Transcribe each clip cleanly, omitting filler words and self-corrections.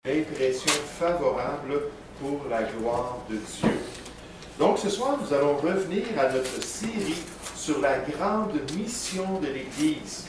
Impression favorable pour la gloire de Dieu. Donc ce soir, nous allons revenir à notre série sur la grande mission de l'Église.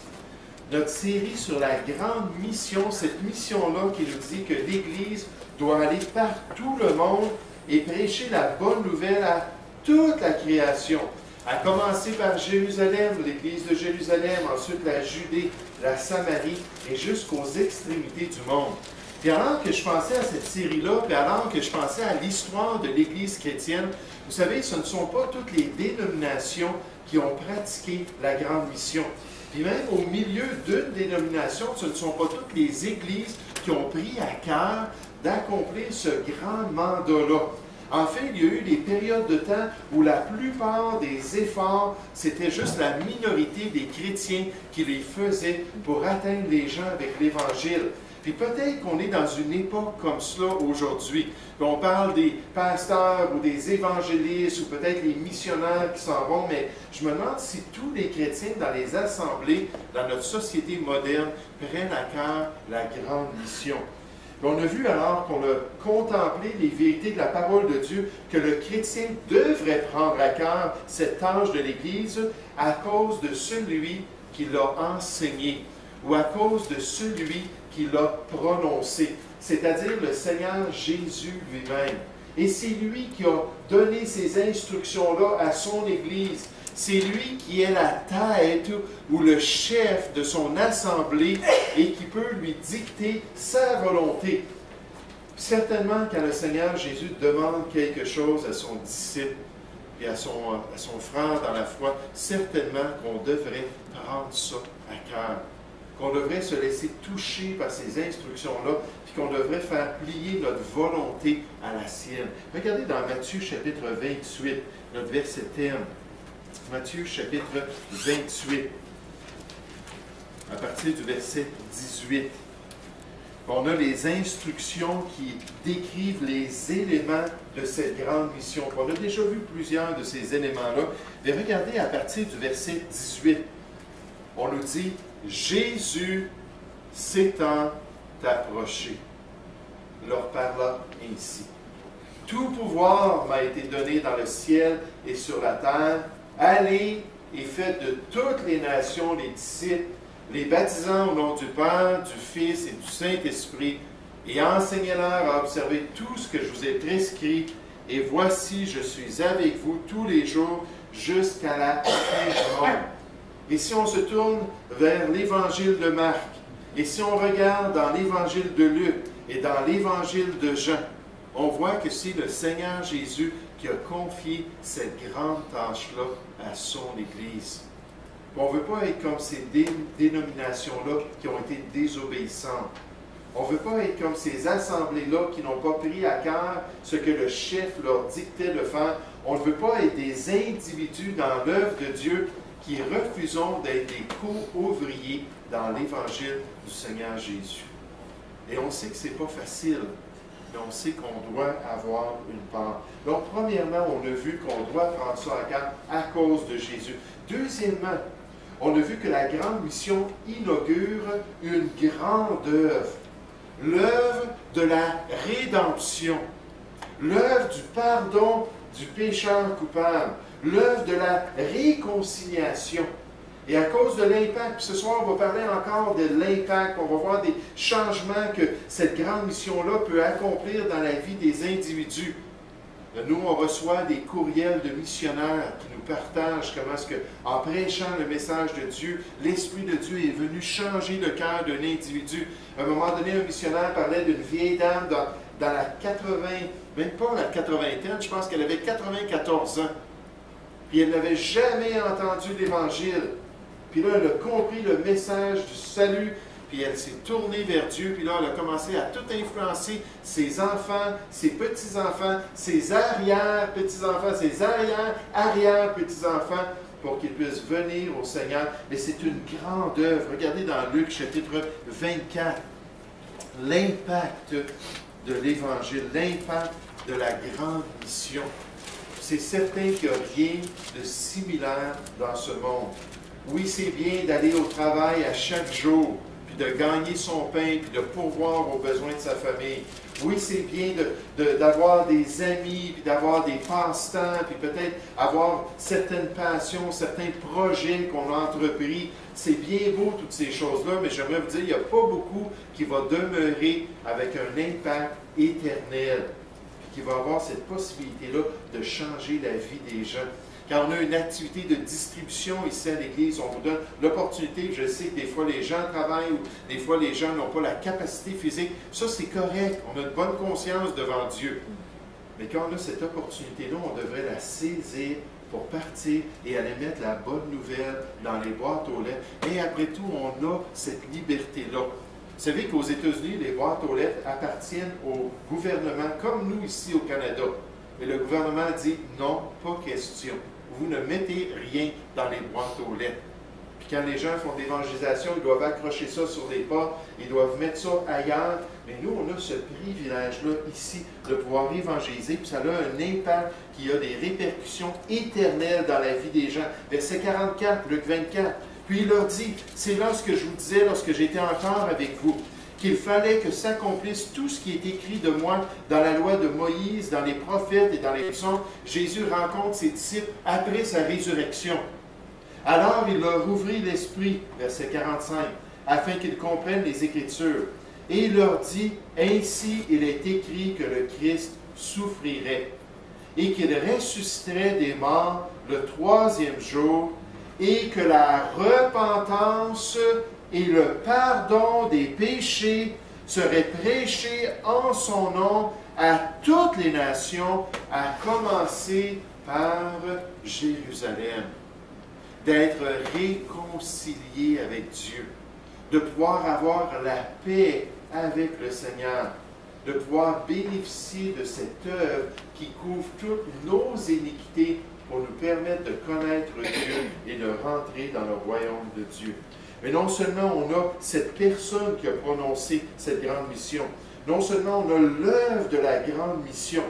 Notre série sur la grande mission, cette mission-là qui nous dit que l'Église doit aller par tout le monde et prêcher la bonne nouvelle à toute la création. À commencer par Jérusalem, l'Église de Jérusalem, ensuite la Judée, la Samarie et jusqu'aux extrémités du monde. Puis alors que je pensais à cette série-là, puis alors que je pensais à l'histoire de l'Église chrétienne, vous savez, ce ne sont pas toutes les dénominations qui ont pratiqué la grande mission. Puis même au milieu d'une dénomination, ce ne sont pas toutes les églises qui ont pris à cœur d'accomplir ce grand mandat-là. En fait, il y a eu des périodes de temps où la plupart des efforts, c'était juste la minorité des chrétiens qui les faisaient pour atteindre les gens avec l'Évangile. Puis peut-être qu'on est dans une époque comme cela aujourd'hui. On parle des pasteurs ou des évangélistes ou peut-être les missionnaires qui s'en vont, mais je me demande si tous les chrétiens dans les assemblées, dans notre société moderne, prennent à cœur la grande mission. On a vu alors qu'on a contemplé les vérités de la parole de Dieu, que le chrétien devrait prendre à cœur cette tâche de l'Église à cause de celui qui l'a enseigné ou à cause de celui qui l'a prononcé, c'est-à-dire le Seigneur Jésus lui-même. Et c'est lui qui a donné ces instructions-là à son Église. C'est lui qui est la tête ou le chef de son assemblée et qui peut lui dicter sa volonté. Certainement, quand le Seigneur Jésus demande quelque chose à son disciple et à son frère dans la foi, certainement qu'on devrait prendre ça à cœur. Qu'on devrait se laisser toucher par ces instructions-là, puis qu'on devrait faire plier notre volonté à la sienne. Regardez dans Matthieu chapitre 28, notre verset thème. Matthieu chapitre 28, à partir du verset 18. On a les instructions qui décrivent les éléments de cette grande mission. On a déjà vu plusieurs de ces éléments-là. Mais regardez à partir du verset 18. On nous dit « Jésus s'étant approché, leur parla ainsi. Tout pouvoir m'a été donné dans le ciel et sur la terre. Allez et faites de toutes les nations les disciples, les baptisant au nom du Père, du Fils et du Saint-Esprit, et enseignez-leur à observer tout ce que je vous ai prescrit. Et voici, je suis avec vous tous les jours jusqu'à la fin du monde. » Et si on se tourne vers l'Évangile de Marc, et si on regarde dans l'Évangile de Luc et dans l'Évangile de Jean, on voit que c'est le Seigneur Jésus qui a confié cette grande tâche-là à son Église. On ne veut pas être comme ces dénominations-là qui ont été désobéissantes. On ne veut pas être comme ces assemblées-là qui n'ont pas pris à cœur ce que le chef leur dictait de faire. On ne veut pas être des individus dans l'œuvre de Dieu qui refusons d'être des co-ouvriers dans l'Évangile du Seigneur Jésus. Et on sait que ce n'est pas facile, mais on sait qu'on doit avoir une part. Donc, premièrement, on a vu qu'on doit prendre ça à cœur à cause de Jésus. Deuxièmement, on a vu que la grande mission inaugure une grande œuvre. L'œuvre de la rédemption. L'œuvre du pardon du pécheur coupable. L'œuvre de la réconciliation. Et à cause de l'impact, ce soir, on va parler encore de l'impact, on va voir des changements que cette grande mission-là peut accomplir dans la vie des individus. Nous, on reçoit des courriels de missionnaires qui nous partagent comment est-ce que, en prêchant le message de Dieu, l'Esprit de Dieu est venu changer le cœur d'un individu. À un moment donné, un missionnaire parlait d'une vieille dame dans la 80, même pas la 80e, je pense qu'elle avait 94 ans. Puis elle n'avait jamais entendu l'Évangile. Puis là, elle a compris le message du salut, puis elle s'est tournée vers Dieu, puis là, elle a commencé à tout influencer ses enfants, ses petits-enfants, ses arrière-petits-enfants, ses arrière-arrière-petits-enfants, pour qu'ils puissent venir au Seigneur. Mais c'est une grande œuvre. Regardez dans Luc, chapitre 24, l'impact de l'Évangile, l'impact de la grande mission. C'est certain qu'il n'y a rien de similaire dans ce monde. Oui, c'est bien d'aller au travail à chaque jour, puis puis de gagner son pain, puis de pourvoir aux besoins de sa famille. Oui, c'est bien d'avoir des amis, puis d'avoir des passe-temps, puis peut-être avoir certaines passions, certains projets qu'on a entrepris. C'est bien beau, toutes ces choses-là, mais j'aimerais vous dire, il n'y a pas beaucoup qui va demeurer avec un impact éternel, puis qui va avoir cette possibilité-là de changer la vie des gens. Quand on a une activité de distribution ici à l'Église, on vous donne l'opportunité, je sais que des fois les gens travaillent ou des fois les gens n'ont pas la capacité physique. Ça, c'est correct. On a une bonne conscience devant Dieu. Mais quand on a cette opportunité-là, on devrait la saisir pour partir et aller mettre la bonne nouvelle dans les boîtes aux lettres. Et après tout, on a cette liberté-là. Vous savez qu'aux États-Unis, les boîtes aux lettres appartiennent au gouvernement, comme nous ici au Canada. Et le gouvernement dit non, pas question. Vous ne mettez rien dans les boîtes aux lettres. Puis quand les gens font de l'évangélisation, ils doivent accrocher ça sur les portes, ils doivent mettre ça ailleurs. Mais nous, on a ce privilège-là ici de pouvoir évangéliser, puis ça a un impact qui a des répercussions éternelles dans la vie des gens. Verset 44, Luc 24. Puis il leur dit, c'est là ce que je vous disais lorsque j'étais encore avec vous, qu'il fallait que s'accomplisse tout ce qui est écrit de moi dans la loi de Moïse, dans les prophètes et dans les psaumes. Jésus rencontre ses disciples après sa résurrection. Alors il leur ouvrit l'esprit, verset 45, afin qu'ils comprennent les Écritures. Et il leur dit, ainsi il est écrit que le Christ souffrirait, et qu'il ressusciterait des morts le troisième jour, et que la repentance et le pardon des péchés seraient prêchés en son nom à toutes les nations, à commencer par Jérusalem. D'être réconcilié avec Dieu, de pouvoir avoir la paix avec le Seigneur, de pouvoir bénéficier de cette œuvre qui couvre toutes nos iniquités pour nous permettre de connaître Dieu et de rentrer dans le royaume de Dieu. Mais non seulement on a cette personne qui a prononcé cette grande mission, non seulement on a l'œuvre de la grande mission,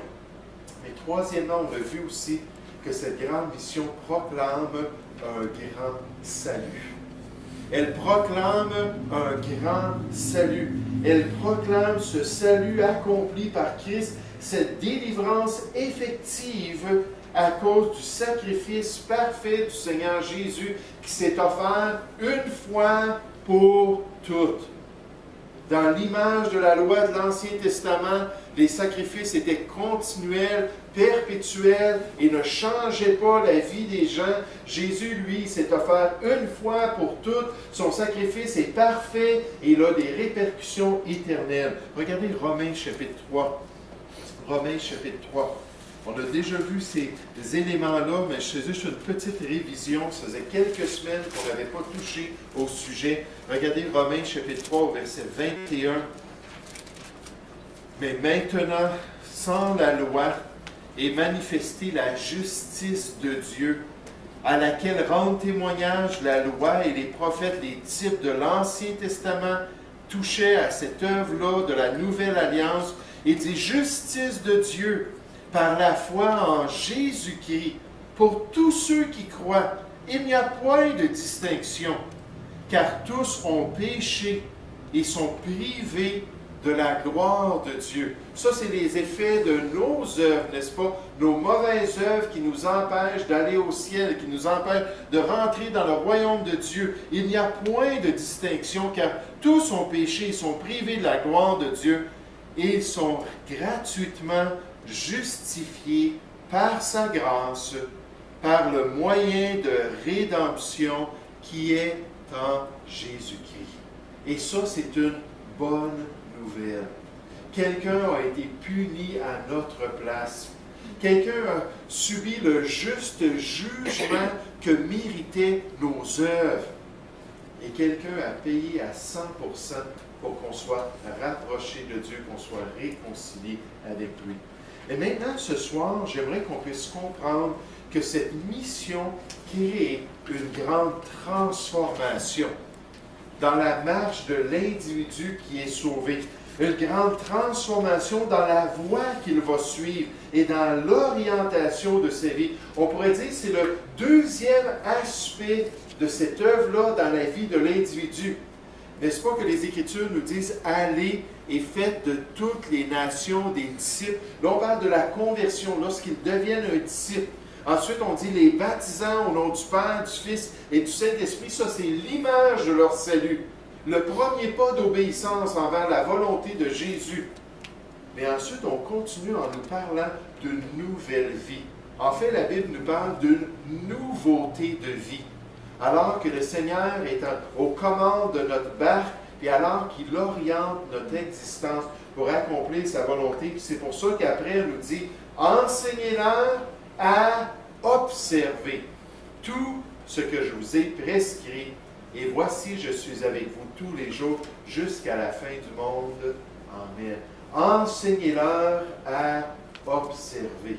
mais troisièmement, on a vu aussi que cette grande mission proclame un grand salut. Elle proclame un grand salut. Elle proclame ce salut accompli par Christ, cette délivrance effective à cause du sacrifice parfait du Seigneur Jésus qui s'est offert une fois pour toutes. Dans l'image de la loi de l'Ancien Testament, les sacrifices étaient continuels, perpétuels et ne changeaient pas la vie des gens. Jésus, lui, s'est offert une fois pour toutes. Son sacrifice est parfait et il a des répercussions éternelles. Regardez Romains chapitre 3. Romains chapitre 3. On a déjà vu ces éléments-là, mais je faisais juste une petite révision. Ça faisait quelques semaines qu'on n'avait pas touché au sujet. Regardez Romains chapitre 3, verset 21. Mais maintenant, sans la loi, est manifestée la justice de Dieu, à laquelle rendent témoignage la loi et les prophètes, les types de l'Ancien Testament, touchaient à cette œuvre-là de la Nouvelle Alliance, et dit justice de Dieu par la foi en Jésus-Christ, pour tous ceux qui croient. Il n'y a point de distinction, car tous ont péché et sont privés de la gloire de Dieu. Ça, c'est les effets de nos œuvres, n'est-ce pas? Nos mauvaises œuvres qui nous empêchent d'aller au ciel, qui nous empêchent de rentrer dans le royaume de Dieu. Il n'y a point de distinction, car tous ont péché et sont privés de la gloire de Dieu, et ils sont gratuitement justifiés par sa grâce, par le moyen de rédemption qui est en Jésus-Christ. Et ça, c'est une bonne nouvelle. Quelqu'un a été puni à notre place. Quelqu'un a subi le juste jugement que méritaient nos œuvres. Et quelqu'un a payé à 100% pour qu'on soit rapproché de Dieu, qu'on soit réconcilié avec lui. Et maintenant, ce soir, j'aimerais qu'on puisse comprendre que cette mission crée une grande transformation dans la marche de l'individu qui est sauvé. Une grande transformation dans la voie qu'il va suivre et dans l'orientation de sa vie. On pourrait dire que c'est le deuxième aspect de cette œuvre-là dans la vie de l'individu. N'est-ce pas que les Écritures nous disent « Allez et faites de toutes les nations des disciples ». Là, on parle de la conversion, lorsqu'ils deviennent un disciple. Ensuite, on dit « Les baptisant au nom du Père, du Fils et du Saint-Esprit ». Ça, c'est l'image de leur salut. Le premier pas d'obéissance envers la volonté de Jésus. Mais ensuite, on continue en nous parlant d'une nouvelle vie. En fait, la Bible nous parle d'une nouveauté de vie. Alors que le Seigneur est aux commandes de notre barque, et alors qu'il oriente notre existence pour accomplir sa volonté. Puis c'est pour ça qu'après, elle nous dit « Enseignez-leur à observer tout ce que je vous ai prescrit, et voici, je suis avec vous tous les jours jusqu'à la fin du monde. Amen. » Enseignez-leur à observer.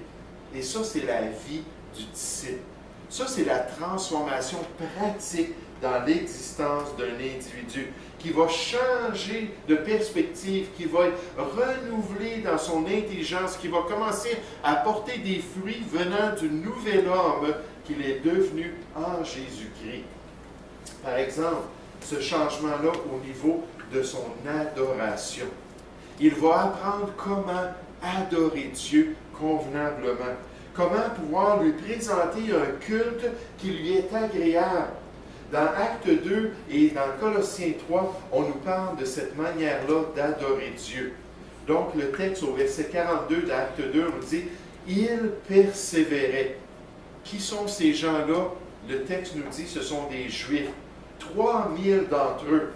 Et ça, c'est la vie du disciple. Ça, c'est la transformation pratique dans l'existence d'un individu qui va changer de perspective, qui va être renouvelé dans son intelligence, qui va commencer à porter des fruits venant du nouvel homme qu'il est devenu en Jésus-Christ. Par exemple, ce changement-là au niveau de son adoration. Il va apprendre comment adorer Dieu convenablement. Comment pouvoir lui présenter un culte qui lui est agréable. Dans Acte 2 et dans Colossiens 3, on nous parle de cette manière-là d'adorer Dieu. Donc, le texte au verset 42 d'Acte 2, on nous dit « Ils persévéraient ». Qui sont ces gens-là? Le texte nous dit ce sont des Juifs. 3000 d'entre eux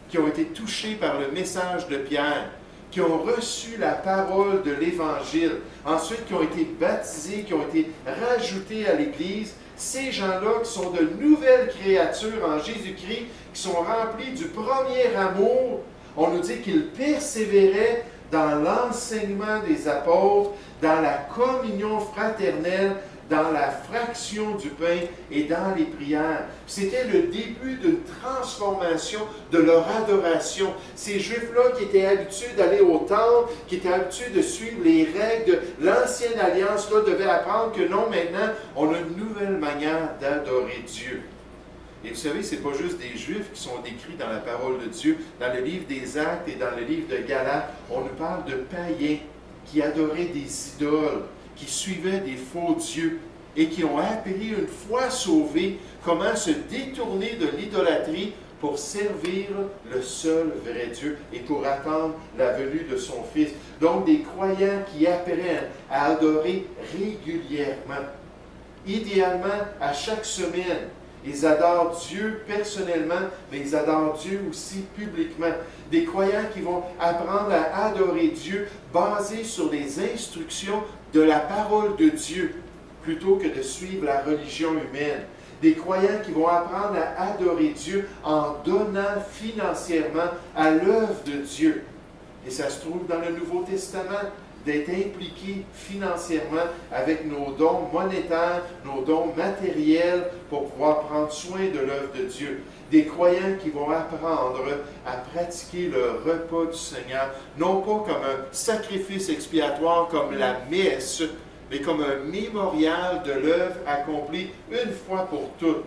qui ont été touchés par le message de Pierre, qui ont reçu la parole de l'Évangile, ensuite qui ont été baptisés, qui ont été rajoutés à l'Église, ces gens-là qui sont de nouvelles créatures en Jésus-Christ, qui sont remplis du premier amour, on nous dit qu'ils persévéraient dans l'enseignement des apôtres, dans la communion fraternelle, dans la fraction du pain et dans les prières. C'était le début d'une transformation de leur adoration. Ces Juifs-là qui étaient habitués d'aller au temple, qui étaient habitués de suivre les règles de l'ancienne alliance, là, devaient apprendre que non, maintenant, on a une nouvelle manière d'adorer Dieu. Et vous savez, ce n'est pas juste des Juifs qui sont décrits dans la parole de Dieu. Dans le livre des Actes et dans le livre de Galates, on nous parle de païens qui adoraient des idoles, qui suivaient des faux dieux et qui ont appris, une fois sauvés, comment se détourner de l'idolâtrie pour servir le seul vrai Dieu et pour attendre la venue de son Fils. Donc, des croyants qui apprennent à adorer régulièrement, idéalement à chaque semaine. Ils adorent Dieu personnellement, mais ils adorent Dieu aussi publiquement. Des croyants qui vont apprendre à adorer Dieu basés sur les instructions de la parole de Dieu, plutôt que de suivre la religion humaine. Des croyants qui vont apprendre à adorer Dieu en donnant financièrement à l'œuvre de Dieu. Et ça se trouve dans le Nouveau Testament, d'être impliqués financièrement avec nos dons monétaires, nos dons matériels pour pouvoir prendre soin de l'œuvre de Dieu. Des croyants qui vont apprendre à pratiquer le repas du Seigneur, non pas comme un sacrifice expiatoire comme la messe, mais comme un mémorial de l'œuvre accomplie une fois pour toutes.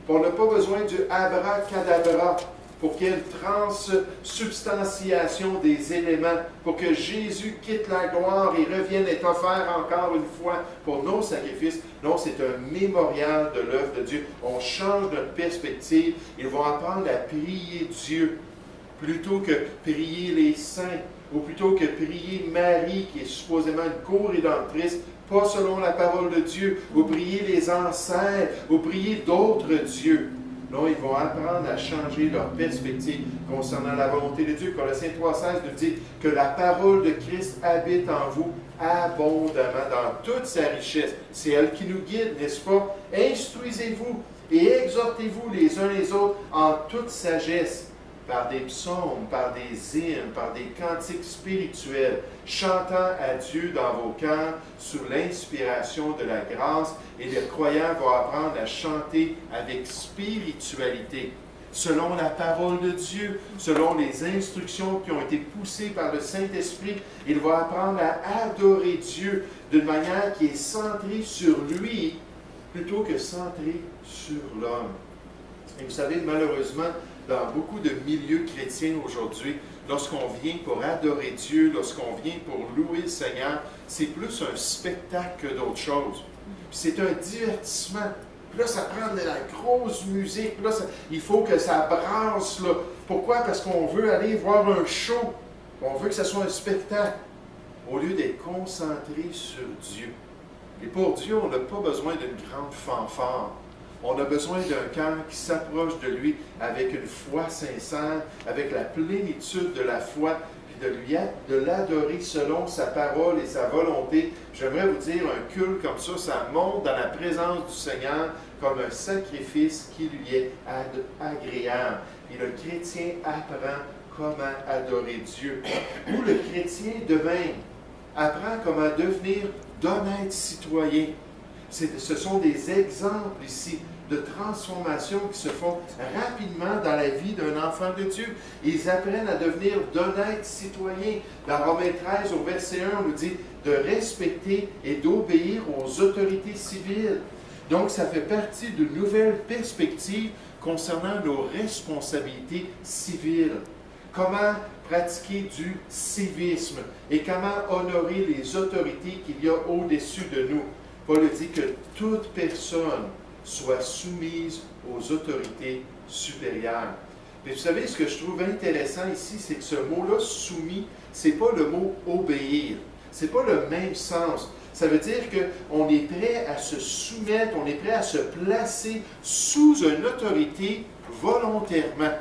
On n'a pas besoin du abracadabra pour qu'il y ait une transsubstantiation des éléments, pour que Jésus quitte la gloire et revienne être offert encore une fois pour nos sacrifices. Non, c'est un mémorial de l'œuvre de Dieu. On change notre perspective. Ils vont apprendre à prier Dieu plutôt que prier les saints, ou plutôt que prier Marie, qui est supposément une co-rédemptrice, pas selon la parole de Dieu, ou prier les ancêtres, ou prier d'autres dieux. Non, ils vont apprendre à changer leur perspective concernant la volonté de Dieu. Colossiens 3,16 nous dit que la parole de Christ habite en vous abondamment dans toute sa richesse. C'est elle qui nous guide, n'est-ce pas? Instruisez-vous et exhortez-vous les uns les autres en toute sagesse, par des psaumes, par des hymnes, par des cantiques spirituels, chantant à Dieu dans vos cœurs sous l'inspiration de la grâce, et les croyants vont apprendre à chanter avec spiritualité, selon la parole de Dieu, selon les instructions qui ont été poussées par le Saint-Esprit. Ils vont apprendre à adorer Dieu d'une manière qui est centrée sur lui, plutôt que centrée sur l'homme. Et vous savez, malheureusement, dans beaucoup de milieux chrétiens aujourd'hui, lorsqu'on vient pour adorer Dieu, lorsqu'on vient pour louer le Seigneur, c'est plus un spectacle que d'autres choses. C'est un divertissement. Puis là, ça prend de la grosse musique. Puis là, il faut que ça brasse. Là. Pourquoi? Parce qu'on veut aller voir un show. On veut que ce soit un spectacle. Au lieu d'être concentré sur Dieu. Et pour Dieu, on n'a pas besoin d'une grande fanfare. On a besoin d'un cœur qui s'approche de lui avec une foi sincère, avec la plénitude de la foi, puis de l'adorer selon sa parole et sa volonté. J'aimerais vous dire, un culte comme ça monte dans la présence du Seigneur comme un sacrifice qui lui est agréable. Et le chrétien apprend comment adorer Dieu. Ou le chrétien de même apprend comment devenir d'honnêtes citoyens. Ce sont des exemples ici de transformations qui se font rapidement dans la vie d'un enfant de Dieu. Ils apprennent à devenir d'honnêtes citoyens. Dans Romains 13, au verset 1, on nous dit de respecter et d'obéir aux autorités civiles. Donc, ça fait partie de nouvelles perspectives concernant nos responsabilités civiles. Comment pratiquer du civisme et comment honorer les autorités qu'il y a au-dessus de nous. Paul dit que toute personne soit soumise aux autorités supérieures. Mais vous savez, ce que je trouve intéressant ici, c'est que ce mot-là, soumis, ce n'est pas le mot obéir. Ce n'est pas le même sens. Ça veut dire qu'on est prêt à se soumettre, on est prêt à se placer sous une autorité volontairement,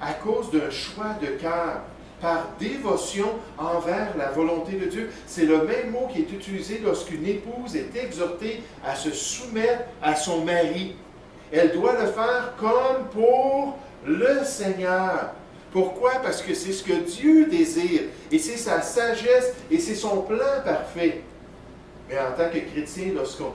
à cause d'un choix de cœur, par dévotion envers la volonté de Dieu. C'est le même mot qui est utilisé lorsqu'une épouse est exhortée à se soumettre à son mari. Elle doit le faire comme pour le Seigneur. Pourquoi? Parce que c'est ce que Dieu désire, et c'est sa sagesse, et c'est son plan parfait. Mais en tant que chrétien, lorsqu'on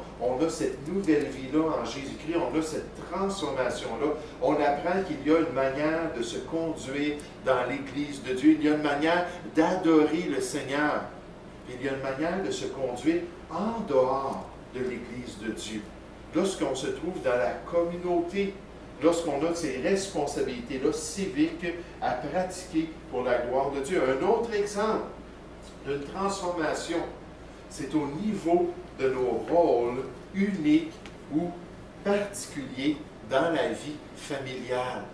a cette nouvelle vie-là en Jésus-Christ, on a cette transformation-là, on apprend qu'il y a une manière de se conduire dans l'Église de Dieu. Il y a une manière d'adorer le Seigneur. Il y a une manière de se conduire en dehors de l'Église de Dieu. Lorsqu'on se trouve dans la communauté, lorsqu'on a ces responsabilités-là civiques à pratiquer pour la gloire de Dieu. Un autre exemple d'une transformation, c'est au niveau de nos rôles uniques ou particuliers dans la vie familiale.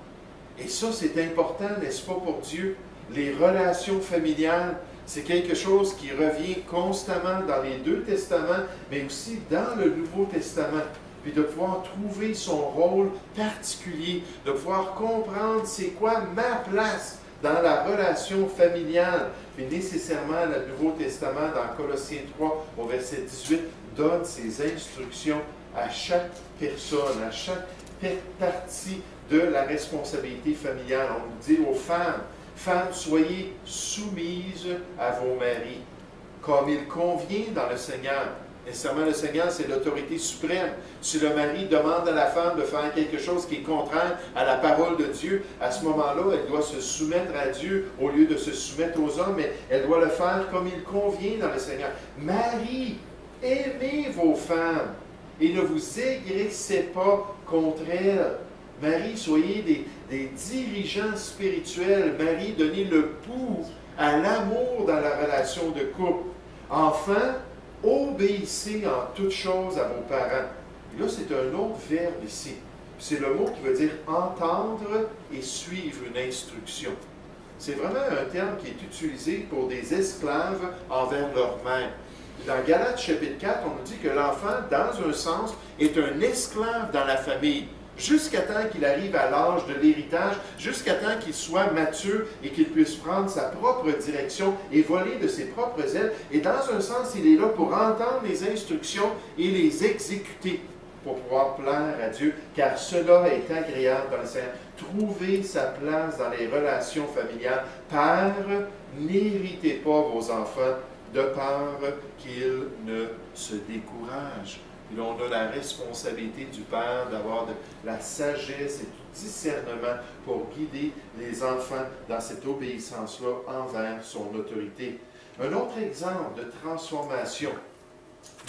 Et ça, c'est important, n'est-ce pas, pour Dieu? Les relations familiales, c'est quelque chose qui revient constamment dans les deux testaments, mais aussi dans le Nouveau Testament. Puis de pouvoir trouver son rôle particulier, de pouvoir comprendre c'est quoi ma place dans la relation familiale. Puis nécessairement, le Nouveau Testament, dans Colossiens 3, au verset 18, donne ses instructions à chaque personne, à chaque partie de la responsabilité familiale. On nous dit aux femmes, femmes, soyez soumises à vos maris, comme il convient dans le Seigneur. Nécessairement, le Seigneur, c'est l'autorité suprême. Si le mari demande à la femme de faire quelque chose qui est contraire à la parole de Dieu, à ce moment-là, elle doit se soumettre à Dieu au lieu de se soumettre aux hommes, mais elle doit le faire comme il convient dans le Seigneur. Marie, aimez vos femmes et ne vous aigrissez pas contre elles. Marie, soyez des dirigeants spirituels. Marie, donnez le pouls à l'amour dans la relation de couple. Enfants, obéissez en toutes choses à vos parents. Et là, c'est un autre verbe ici. C'est le mot qui veut dire entendre et suivre une instruction. C'est vraiment un terme qui est utilisé pour des esclaves envers leur mère. Dans Galates chapitre 4, on nous dit que l'enfant, dans un sens, est un esclave dans la famille, jusqu'à temps qu'il arrive à l'âge de l'héritage, jusqu'à temps qu'il soit mature et qu'il puisse prendre sa propre direction et voler de ses propres ailes. Et dans un sens, il est là pour entendre les instructions et les exécuter pour pouvoir plaire à Dieu, car cela est agréable dans le Seigneur. Trouver sa place dans les relations familiales. Père, n'héritez pas vos enfants de peur qu'ils ne se découragent. Et là, on a la responsabilité du Père d'avoir de la sagesse et du discernement pour guider les enfants dans cette obéissance-là envers son autorité. Un autre exemple de transformation,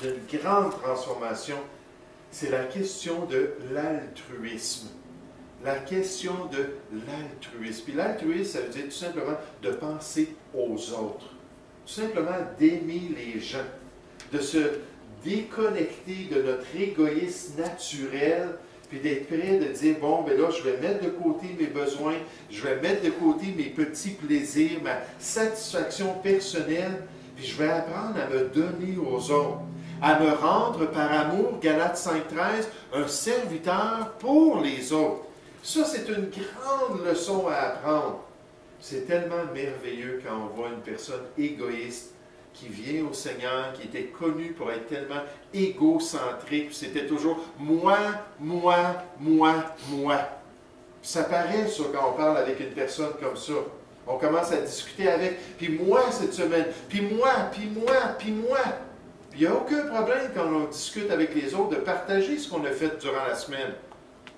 d'une grande transformation, c'est la question de l'altruisme. la question de l'altruisme. Puis l'altruisme, ça veut dire tout simplement de penser aux autres. Tout simplement d'aimer les gens, de se déconnecter de notre égoïsme naturel, puis d'être prêt de dire, bon, ben là, je vais mettre de côté mes besoins, je vais mettre de côté mes petits plaisirs, ma satisfaction personnelle, puis je vais apprendre à me donner aux autres, à me rendre par amour, Galates 5,13, un serviteur pour les autres. Ça, c'est une grande leçon à apprendre. C'est tellement merveilleux quand on voit une personne égoïste qui vient au Seigneur, qui était connu pour être tellement égocentrique, c'était toujours moi, moi, moi, moi. Ça paraît ça quand on parle avec une personne comme ça. On commence à discuter avec, puis moi cette semaine, puis moi, puis moi, puis moi. Puis il n'y a aucun problème quand on discute avec les autres de partager ce qu'on a fait durant la semaine.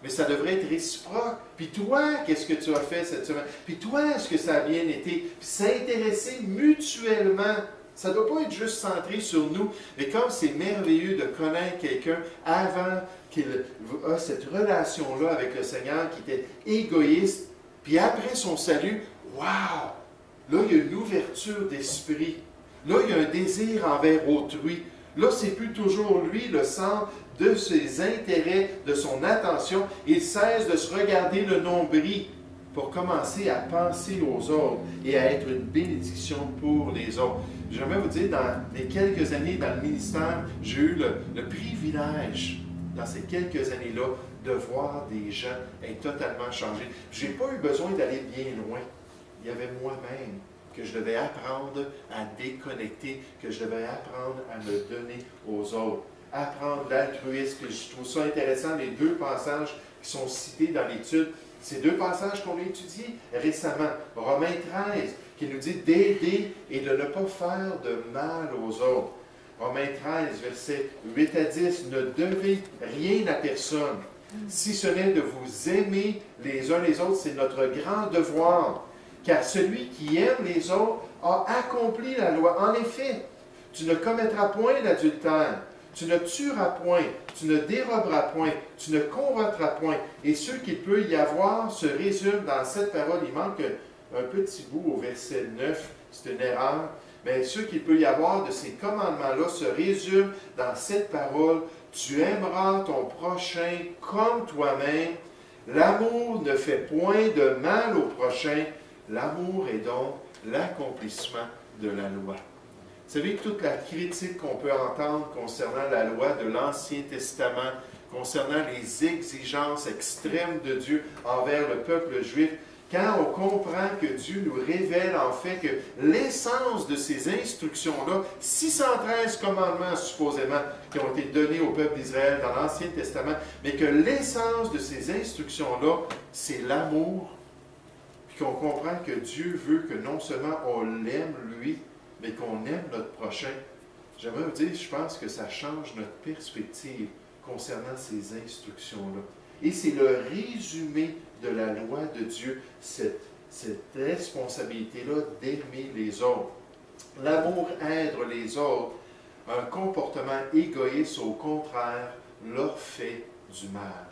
Mais ça devrait être réciproque. Puis toi, qu'est-ce que tu as fait cette semaine? Puis toi, est-ce que ça a bien été? Puis s'intéresser mutuellement. Ça ne doit pas être juste centré sur nous, mais comme c'est merveilleux de connaître quelqu'un avant qu'il ait cette relation-là avec le Seigneur qui était égoïste, puis après son salut, wow! Là, il y a une ouverture d'esprit. Là, il y a un désir envers autrui. Là, c'est plus toujours lui le centre de ses intérêts, de son attention. Il cesse de se regarder le nombril pour commencer à penser aux autres et à être une bénédiction pour les autres. J'aimerais vous dire, dans les quelques années dans le ministère, j'ai eu le privilège, dans ces quelques années-là, de voir des gens être totalement changés. Je n'ai pas eu besoin d'aller bien loin. Il y avait moi-même que je devais apprendre à déconnecter, que je devais apprendre à me donner aux autres. Apprendre l'altruisme, que je trouve ça intéressant, les deux passages qui sont cités dans l'étude. Ces deux passages qu'on a étudiés récemment. Romains 13, qui nous dit d'aider et de ne pas faire de mal aux autres. Romains 13, versets 8 à 10, ne devez rien à personne, si ce n'est de vous aimer les uns les autres, c'est notre grand devoir. Car celui qui aime les autres a accompli la loi. En effet, tu ne commettras point d'adultère, tu ne tueras point, tu ne déroberas point, tu ne convoiteras point. Et ce qu'il peut y avoir se résume dans cette parole. Il manque un petit bout au verset 9, c'est une erreur. Mais ce qu'il peut y avoir de ces commandements-là se résume dans cette parole. Tu aimeras ton prochain comme toi-même. L'amour ne fait point de mal au prochain. L'amour est donc l'accomplissement de la loi. Vous savez que toute la critique qu'on peut entendre concernant la loi de l'Ancien Testament, concernant les exigences extrêmes de Dieu envers le peuple juif, quand on comprend que Dieu nous révèle en fait que l'essence de ces instructions-là, 613 commandements supposément qui ont été donnés au peuple d'Israël dans l'Ancien Testament, mais que l'essence de ces instructions-là, c'est l'amour, puis qu'on comprend que Dieu veut que non seulement on l'aime lui, mais qu'on aime notre prochain. J'aimerais vous dire, je pense que ça change notre perspective concernant ces instructions-là. Et c'est le résumé de la loi de Dieu, cette responsabilité-là d'aimer les autres. L'amour aide les autres. Un comportement égoïste, au contraire, leur fait du mal.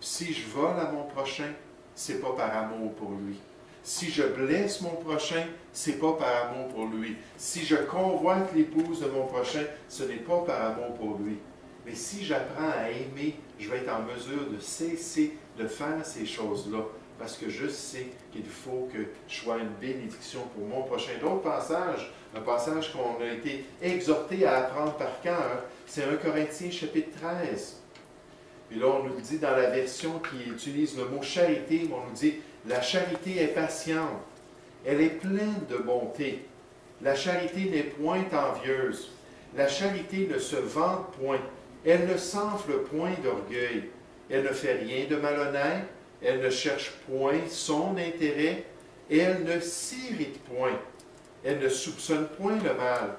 Si je vole à mon prochain, ce n'est pas par amour pour lui. Si je blesse mon prochain, ce n'est pas par amour pour lui. Si je convoite l'épouse de mon prochain, ce n'est pas par amour pour lui. Mais si j'apprends à aimer, je vais être en mesure de cesser de faire ces choses-là, parce que je sais qu'il faut que je sois une bénédiction pour mon prochain. D'autres passages, un passage qu'on a été exhorté à apprendre par cœur, c'est 1 Corinthiens chapitre 13. Et là, on nous dit dans la version qui utilise le mot charité, on nous dit « La charité est patiente, elle est pleine de bonté. La charité n'est point envieuse. La charité ne se vante point. Elle ne s'enfle point d'orgueil. Elle ne fait rien de malhonnête. Elle ne cherche point son intérêt. Elle ne s'irrite point. Elle ne soupçonne point le mal.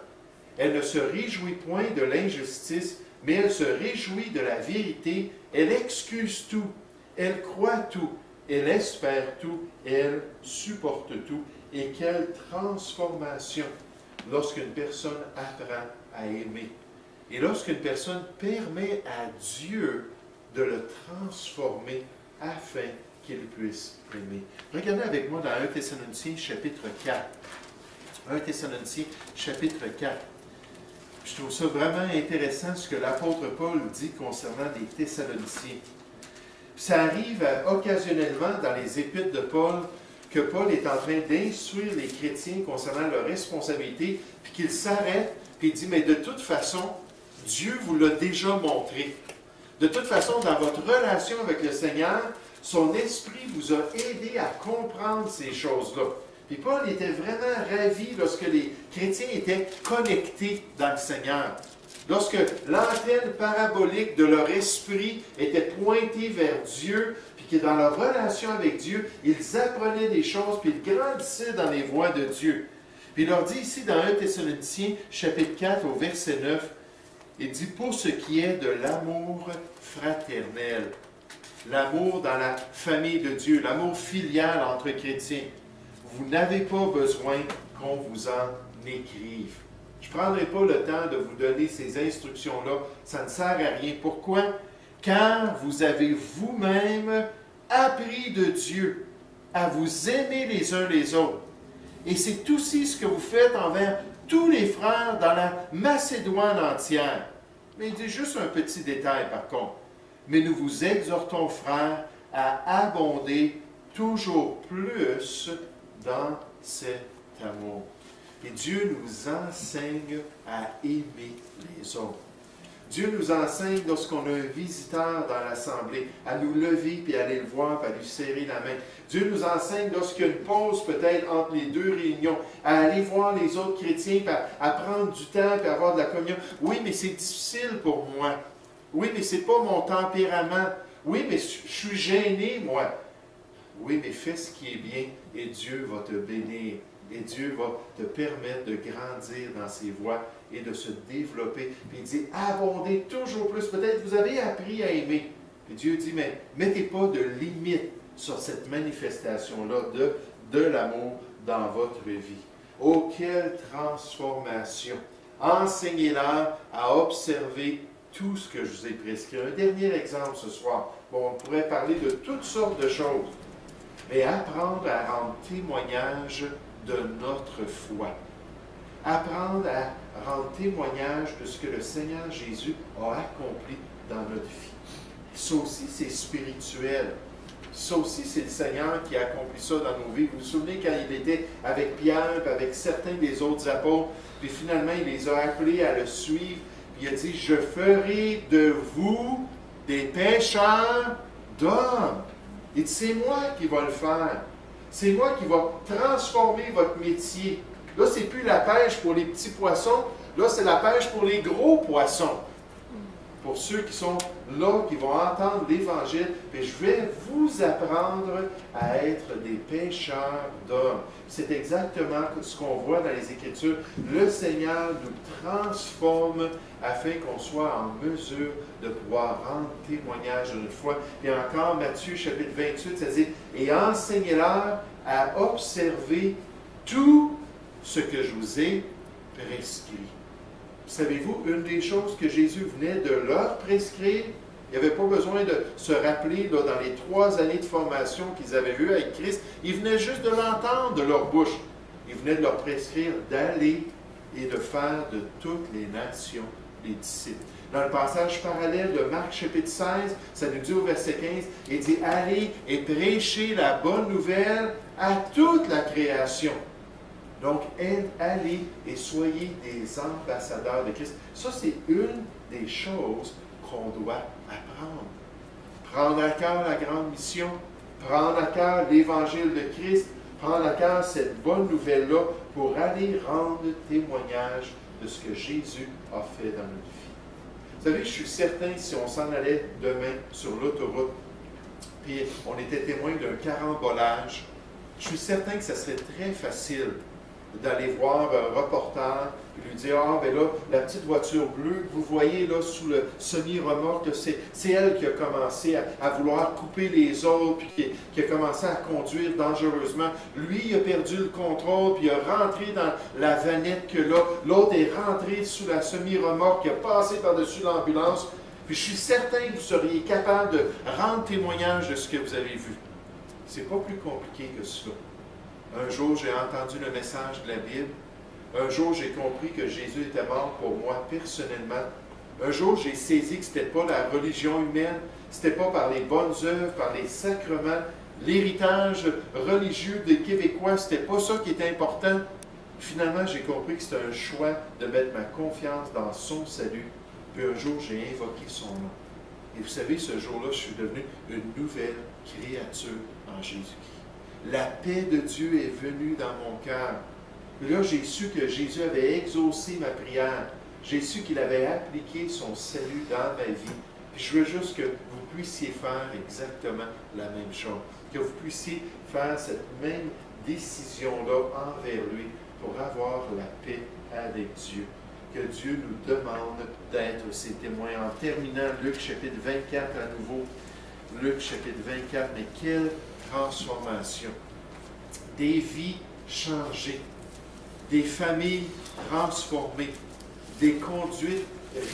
Elle ne se réjouit point de l'injustice, mais elle se réjouit de la vérité. Elle excuse tout. Elle croit tout. Elle espère tout. Elle supporte tout. Et quelle transformation lorsqu'une personne apprend à aimer. Et lorsqu'une personne permet à Dieu de le transformer afin qu'ils puissent aimer. Regardez avec moi dans 1 Thessaloniciens chapitre 4. 1 Thessaloniciens chapitre 4. Je trouve ça vraiment intéressant ce que l'apôtre Paul dit concernant les Thessaloniciens. Ça arrive occasionnellement dans les épîtres de Paul que Paul est en train d'instruire les chrétiens concernant leurs responsabilités, puis qu'il s'arrête, puis il dit, mais de toute façon, Dieu vous l'a déjà montré. De toute façon, dans votre relation avec le Seigneur, son esprit vous a aidé à comprendre ces choses-là. Puis Paul était vraiment ravi lorsque les chrétiens étaient connectés dans le Seigneur. Lorsque l'antenne parabolique de leur esprit était pointée vers Dieu, puis que dans leur relation avec Dieu, ils apprenaient des choses, puis ils grandissaient dans les voies de Dieu. Puis il leur dit ici dans 1 Thessaloniciens, chapitre 4, au verset 9, il dit « Pour ce qui est de l'amour fraternel », l'amour dans la famille de Dieu, l'amour filial entre chrétiens, vous n'avez pas besoin qu'on vous en écrive. Je ne prendrai pas le temps de vous donner ces instructions-là. Ça ne sert à rien. Pourquoi? Car vous avez vous-même appris de Dieu à vous aimer les uns les autres. Et c'est aussi ce que vous faites envers tous les frères dans la Macédoine entière. Mais il dit juste un petit détail par contre. Mais nous vous exhortons, frères, à abonder toujours plus dans cet amour. Et Dieu nous enseigne à aimer les autres. Dieu nous enseigne lorsqu'on a un visiteur dans l'assemblée, à nous lever puis aller le voir, puis à lui serrer la main. Dieu nous enseigne lorsqu'il y a une pause peut-être entre les deux réunions, à aller voir les autres chrétiens, puis à prendre du temps, puis à avoir de la communion. Oui, mais c'est difficile pour moi. Oui, mais ce n'est pas mon tempérament. Oui, mais je suis gêné, moi. Oui, mais fais ce qui est bien et Dieu va te bénir. Et Dieu va te permettre de grandir dans ses voies et de se développer. Puis il dit, abondez toujours plus. Peut-être vous avez appris à aimer. Et Dieu dit, mais mettez pas de limite sur cette manifestation-là de l'amour dans votre vie. Oh, quelle transformation! Enseignez-leur à observer tout ce que je vous ai prescrit. Un dernier exemple ce soir. Bon, on pourrait parler de toutes sortes de choses. Mais apprendre à rendre témoignage de notre foi. Apprendre à rendre témoignage de ce que le Seigneur Jésus a accompli dans notre vie. Ça aussi, c'est spirituel. Ça aussi, c'est le Seigneur qui a accompli ça dans nos vies. Vous vous souvenez quand il était avec Pierre et avec certains des autres apôtres, puis finalement, il les a appelés à le suivre, puis il a dit, « Je ferai de vous des pêcheurs d'hommes. » Il dit, c'est moi qui va le faire. C'est moi qui va transformer votre métier. Là, ce n'est plus la pêche pour les petits poissons. Là, c'est la pêche pour les gros poissons. Pour ceux qui sont là, qui vont entendre l'Évangile, puis je vais vous apprendre à être des pêcheurs d'hommes. C'est exactement ce qu'on voit dans les Écritures. Le Seigneur nous transforme afin qu'on soit en mesure de pouvoir rendre témoignage de notre foi. Et encore, Matthieu chapitre 28, ça dit « Et enseignez-leur à observer tout ce que je vous ai prescrit. » Savez-vous, une des choses que Jésus venait de leur prescrire, il n'y avait pas besoin de se rappeler là, dans les 3 années de formation qu'ils avaient eues avec Christ, il venait juste de l'entendre de leur bouche. Il venait de leur prescrire d'aller et de faire de toutes les nations les disciples. Dans le passage parallèle de Marc chapitre 16, ça nous dit au verset 15, il dit « Allez et prêchez la bonne nouvelle à toute la création. » Donc, allez et soyez des ambassadeurs de Christ. Ça, c'est une des choses qu'on doit apprendre. Prendre à cœur la grande mission, prendre à cœur l'Évangile de Christ, prendre à cœur cette bonne nouvelle-là pour aller rendre témoignage de ce que Jésus a fait dans notre vie. Vous savez, je suis certain, si on s'en allait demain sur l'autoroute, puis on était témoin d'un carambolage, je suis certain que ça serait très facile d'aller voir un reporter et lui dire « Ah, ben là, la petite voiture bleue que vous voyez là sous le semi-remorque, c'est elle qui a commencé à vouloir couper les autres, puis qui a commencé à conduire dangereusement. Lui, il a perdu le contrôle, puis il a rentré dans la vanette que là, l'autre est rentré sous la semi-remorque, qui a passé par-dessus l'ambulance. Puis je suis certain que vous seriez capable de rendre témoignage de ce que vous avez vu. C'est pas plus compliqué que cela. Un jour, j'ai entendu le message de la Bible. Un jour, j'ai compris que Jésus était mort pour moi personnellement. Un jour, j'ai saisi que ce n'était pas la religion humaine, ce n'était pas par les bonnes œuvres, par les sacrements, l'héritage religieux des Québécois, ce n'était pas ça qui était important. Finalement, j'ai compris que c'était un choix de mettre ma confiance dans son salut. Puis un jour, j'ai invoqué son nom. Et vous savez, ce jour-là, je suis devenu une nouvelle créature en Jésus-Christ. La paix de Dieu est venue dans mon cœur. Et là, j'ai su que Jésus avait exaucé ma prière. J'ai su qu'il avait appliqué son salut dans ma vie. Puis je veux juste que vous puissiez faire exactement la même chose. Que vous puissiez faire cette même décision-là envers lui pour avoir la paix avec Dieu. Que Dieu nous demande d'être ses témoins. En terminant Luc chapitre 24 à nouveau. Luc chapitre 24, mais quelle transformation. Des vies changées. Des familles transformées. Des conduites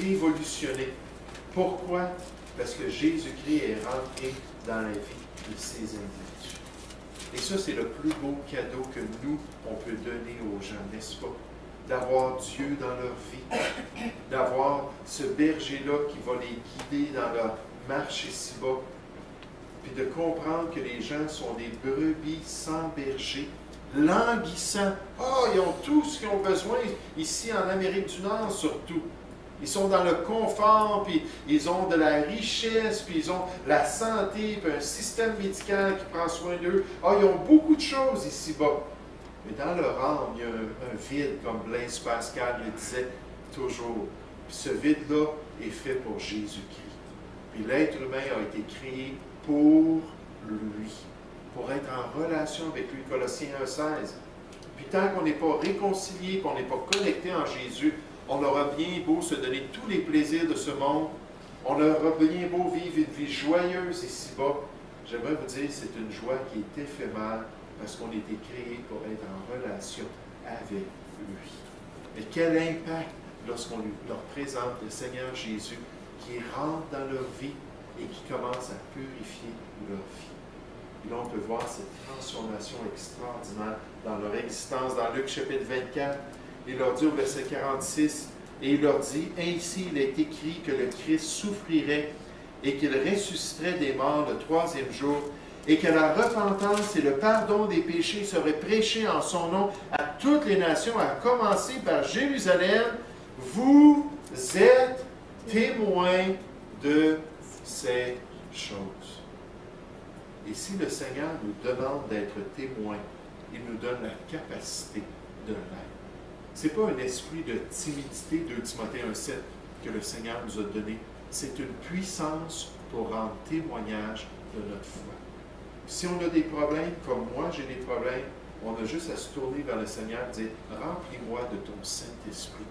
révolutionnées. Pourquoi? Parce que Jésus-Christ est rentré dans la vie de ces individus. Et ça, c'est le plus beau cadeau que nous, on peut donner aux gens, n'est-ce pas? D'avoir Dieu dans leur vie, d'avoir ce berger-là qui va les guider dans leur marche ici-bas, puis de comprendre que les gens sont des brebis sans berger, languissants. Oh, ils ont tout ce qu'ils ont besoin, ici en Amérique du Nord surtout. Ils sont dans le confort, puis ils ont de la richesse, puis ils ont la santé, puis un système médical qui prend soin d'eux. Ah, ils ont beaucoup de choses ici-bas. Mais dans leur âme, il y a un vide, comme Blaise Pascal le disait toujours. Puis ce vide-là est fait pour Jésus-Christ. Puis l'être humain a été créé pour lui, pour être en relation avec lui. Colossiens 1,16. Puis tant qu'on n'est pas réconcilié, qu'on n'est pas connecté en Jésus, on aura bien beau se donner tous les plaisirs de ce monde, on aura bien beau vivre une vie joyeuse ici-bas. J'aimerais vous dire, c'est une joie qui est éphémère parce qu'on a été créé pour être en relation avec lui. Mais quel impact lorsqu'on leur présente le Seigneur Jésus qui rentre dans leur vie et qui commence à purifier leur vie. Et là, on peut voir cette transformation extraordinaire dans leur existence. Dans Luc chapitre 24, il leur dit au verset 46, et il leur dit, « Ainsi il est écrit que le Christ souffrirait et qu'il ressusciterait des morts le troisième jour, et que la repentance et le pardon des péchés seraient prêchés en son nom à toutes les nations, à commencer par Jérusalem. Vous êtes témoins de ces choses. » Et si le Seigneur nous demande d'être témoins, il nous donne la capacité de l'être. Ce n'est pas un esprit de timidité, 2 Timothée 1,7, que le Seigneur nous a donné. C'est une puissance pour rendre témoignage de notre foi. Si on a des problèmes, comme moi j'ai des problèmes, on a juste à se tourner vers le Seigneur et dire « Remplis-moi de ton Saint-Esprit »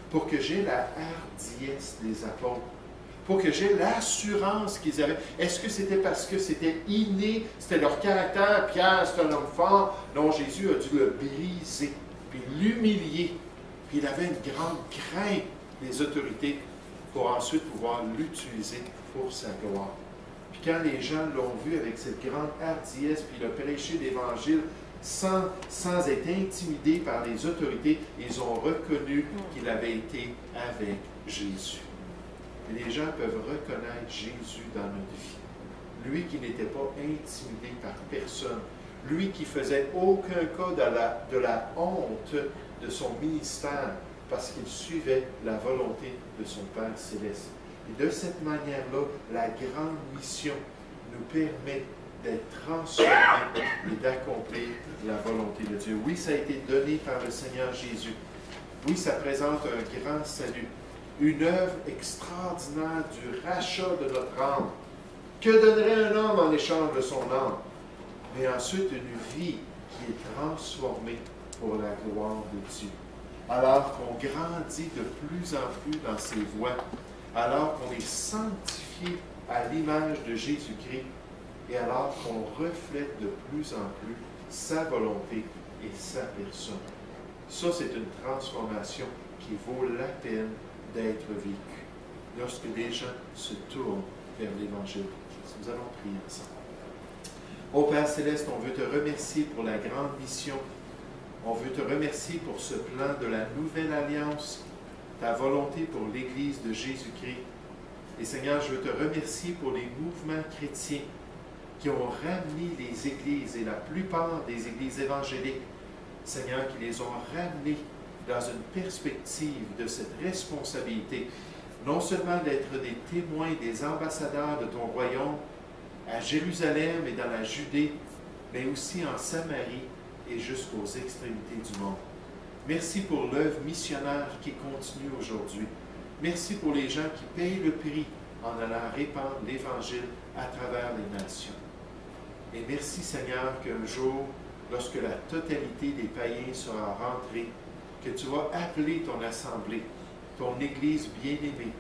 pour que j'ai la hardiesse des apôtres, pour que j'ai l'assurance qu'ils avaient. Est-ce que c'était parce que c'était inné, c'était leur caractère? Pierre, c'est un homme fort. Non, Jésus a dû le briser, puis l'humilier. Puis il avait une grande crainte des autorités pour ensuite pouvoir l'utiliser pour sa gloire. Puis quand les gens l'ont vu avec cette grande hardiesse, puis il a prêché l'Évangile sans être intimidé par les autorités, ils ont reconnu qu'il avait été avec Jésus. Et les gens peuvent reconnaître Jésus dans notre vie. Lui qui n'était pas intimidé par personne. Lui qui faisait aucun cas de la honte de son ministère parce qu'il suivait la volonté de son Père céleste. Et de cette manière-là, la grande mission nous permet d'être transformés et d'accomplir la volonté de Dieu. Oui, ça a été donné par le Seigneur Jésus. Oui, ça présente un grand salut. Une œuvre extraordinaire du rachat de notre âme. Que donnerait un homme en échange de son âme? Mais ensuite, une vie qui est transformée pour la gloire de Dieu. Alors qu'on grandit de plus en plus dans ses voies, alors qu'on est sanctifié à l'image de Jésus-Christ, et alors qu'on reflète de plus en plus sa volonté et sa personne. Ça, c'est une transformation qui vaut la peine d'être vécue lorsque des gens se tournent vers l'Évangile. Nous allons prier ensemble. Ô Père Céleste, on veut te remercier pour la grande mission. On veut te remercier pour ce plan de la nouvelle alliance, ta volonté pour l'Église de Jésus-Christ. Et Seigneur, je veux te remercier pour les mouvements chrétiens qui ont ramené les églises, et la plupart des églises évangéliques, Seigneur, qui les ont ramenées dans une perspective de cette responsabilité, non seulement d'être des témoins, des ambassadeurs de ton royaume à Jérusalem et dans la Judée, mais aussi en Samarie et jusqu'aux extrémités du monde. Merci pour l'œuvre missionnaire qui continue aujourd'hui. Merci pour les gens qui payent le prix en allant répandre l'Évangile à travers les nations. Et merci Seigneur qu'un jour, lorsque la totalité des païens sera rentrée, que tu vas appeler ton assemblée, ton Église bien-aimée,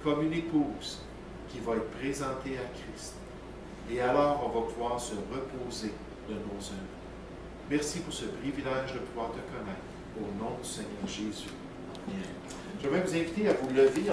comme une épouse qui va être présentée à Christ. Et alors, on va pouvoir se reposer de nos œuvres. Merci pour ce privilège de pouvoir te connaître. Au nom du Seigneur Jésus. Amen. Je vais vous inviter à vous lever.